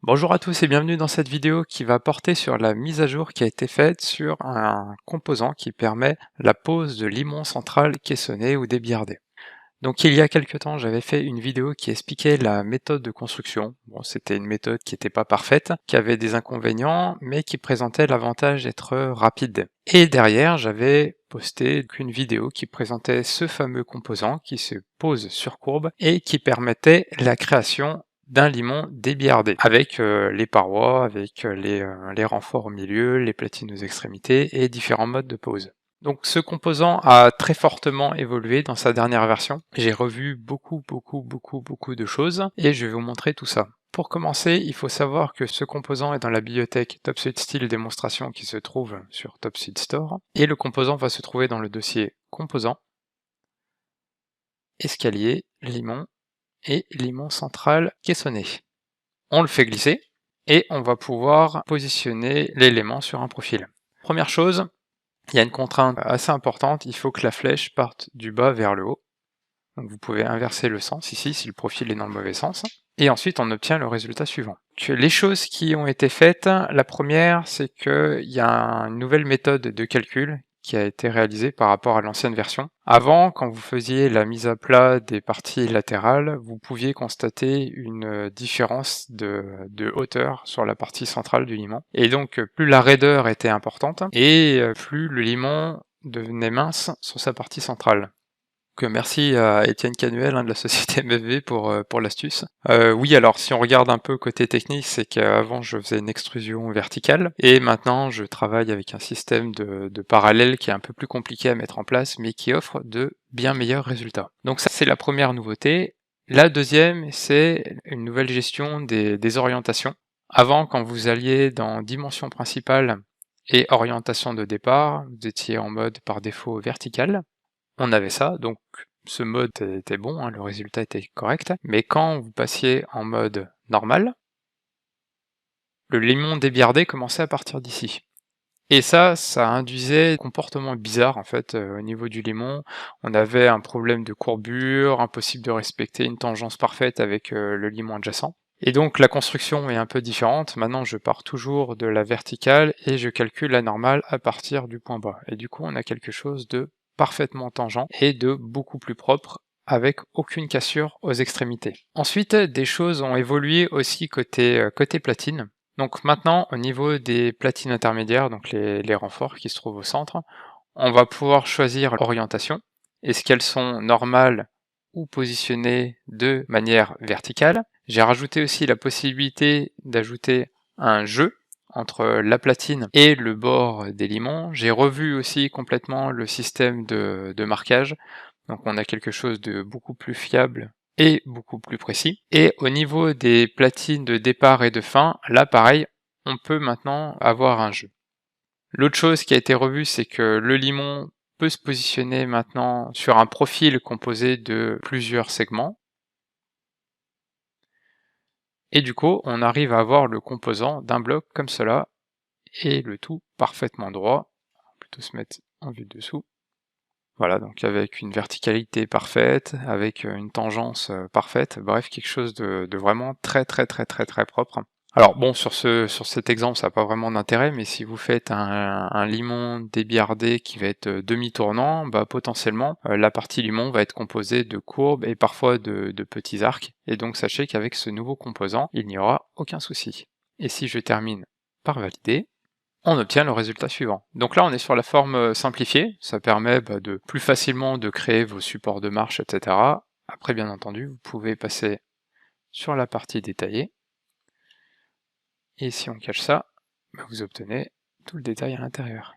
Bonjour à tous et bienvenue dans cette vidéo qui va porter sur la mise à jour qui a été faite sur un composant qui permet la pose de limon central caissonné ou débiardé. Donc il y a quelque temps j'avais fait une vidéo qui expliquait la méthode de construction. Bon, c'était une méthode qui n'était pas parfaite, qui avait des inconvénients, mais qui présentait l'avantage d'être rapide. Et derrière j'avais posté une vidéo qui présentait ce fameux composant qui se pose sur courbe et qui permettait la création d'un limon débiardé, avec les parois, avec les renforts au milieu, les platines aux extrémités et différents modes de pose. Donc ce composant a très fortement évolué dans sa dernière version. J'ai revu beaucoup de choses et je vais vous montrer tout ça. Pour commencer, il faut savoir que ce composant est dans la bibliothèque Topsued Style Démonstration qui se trouve sur Topsued Store et le composant va se trouver dans le dossier Composants, Escalier, Limon et limon central caissonné. On le fait glisser et on va pouvoir positionner l'élément sur un profil. Première chose, il y a une contrainte assez importante, il faut que la flèche parte du bas vers le haut. Donc vous pouvez inverser le sens ici si le profil est dans le mauvais sens. Et ensuite on obtient le résultat suivant. Les choses qui ont été faites, la première c'est qu'il y a une nouvelle méthode de calcul qui a été réalisée par rapport à l'ancienne version. Avant, quand vous faisiez la mise à plat des parties latérales, vous pouviez constater une différence de hauteur sur la partie centrale du limon. Et donc plus la raideur était importante, et plus le limon devenait mince sur sa partie centrale. Donc, merci à Étienne Canuel de la société MFV pour l'astuce. Oui, alors si on regarde un peu côté technique, c'est qu'avant je faisais une extrusion verticale et maintenant je travaille avec un système de parallèle qui est un peu plus compliqué à mettre en place mais qui offre de bien meilleurs résultats. Donc ça c'est la première nouveauté. La deuxième c'est une nouvelle gestion des orientations. Avant, quand vous alliez dans dimension principale et orientation de départ, vous étiez en mode par défaut vertical. On avait ça, donc ce mode était bon, hein, le résultat était correct, mais quand vous passiez en mode normal, le limon débiardé commençait à partir d'ici. Et ça induisait un comportement bizarre en fait au niveau du limon. On avait un problème de courbure, impossible de respecter une tangence parfaite avec le limon adjacent. Et donc la construction est un peu différente. Maintenant je pars toujours de la verticale et je calcule la normale à partir du point bas. Et du coup on a quelque chose de parfaitement tangent et de beaucoup plus propre avec aucune cassure aux extrémités. Ensuite, des choses ont évolué aussi côté platine. Donc maintenant, au niveau des platines intermédiaires, donc les renforts qui se trouvent au centre, on va pouvoir choisir l'orientation. Est-ce qu'elles sont normales ou positionnées de manière verticale? J'ai rajouté aussi la possibilité d'ajouter un jeu entre la platine et le bord des limons. J'ai revu aussi complètement le système de marquage. Donc on a quelque chose de beaucoup plus fiable et beaucoup plus précis. Et au niveau des platines de départ et de fin, là pareil, on peut maintenant avoir un jeu. L'autre chose qui a été revue, c'est que le limon peut se positionner maintenant sur un profil composé de plusieurs segments. Et du coup, on arrive à avoir le composant d'un bloc comme cela, et le tout parfaitement droit. On va plutôt se mettre en vue dessous. Voilà, donc avec une verticalité parfaite, avec une tangence parfaite, bref, quelque chose de vraiment très propre. Alors bon, sur cet exemple, ça n'a pas vraiment d'intérêt, mais si vous faites un limon débiardé qui va être demi-tournant, bah potentiellement, la partie limon va être composée de courbes et parfois de petits arcs, et donc sachez qu'avec ce nouveau composant, il n'y aura aucun souci. Et si je termine par valider, on obtient le résultat suivant. Donc là, on est sur la forme simplifiée, ça permet de plus facilement de créer vos supports de marche, etc. Après, bien entendu, vous pouvez passer sur la partie détaillée, et si on cache ça, vous obtenez tout le détail à l'intérieur.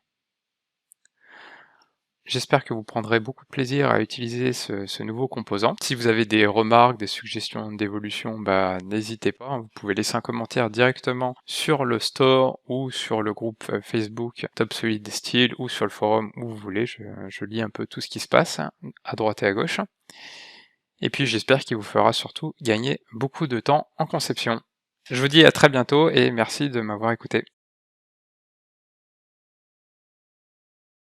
J'espère que vous prendrez beaucoup de plaisir à utiliser ce nouveau composant. Si vous avez des remarques, des suggestions d'évolution, n'hésitez pas, vous pouvez laisser un commentaire directement sur le store ou sur le groupe Facebook Topsued Style ou sur le forum où vous voulez, je lis un peu tout ce qui se passe à droite et à gauche. Et puis j'espère qu'il vous fera surtout gagner beaucoup de temps en conception. Je vous dis à très bientôt et merci de m'avoir écouté.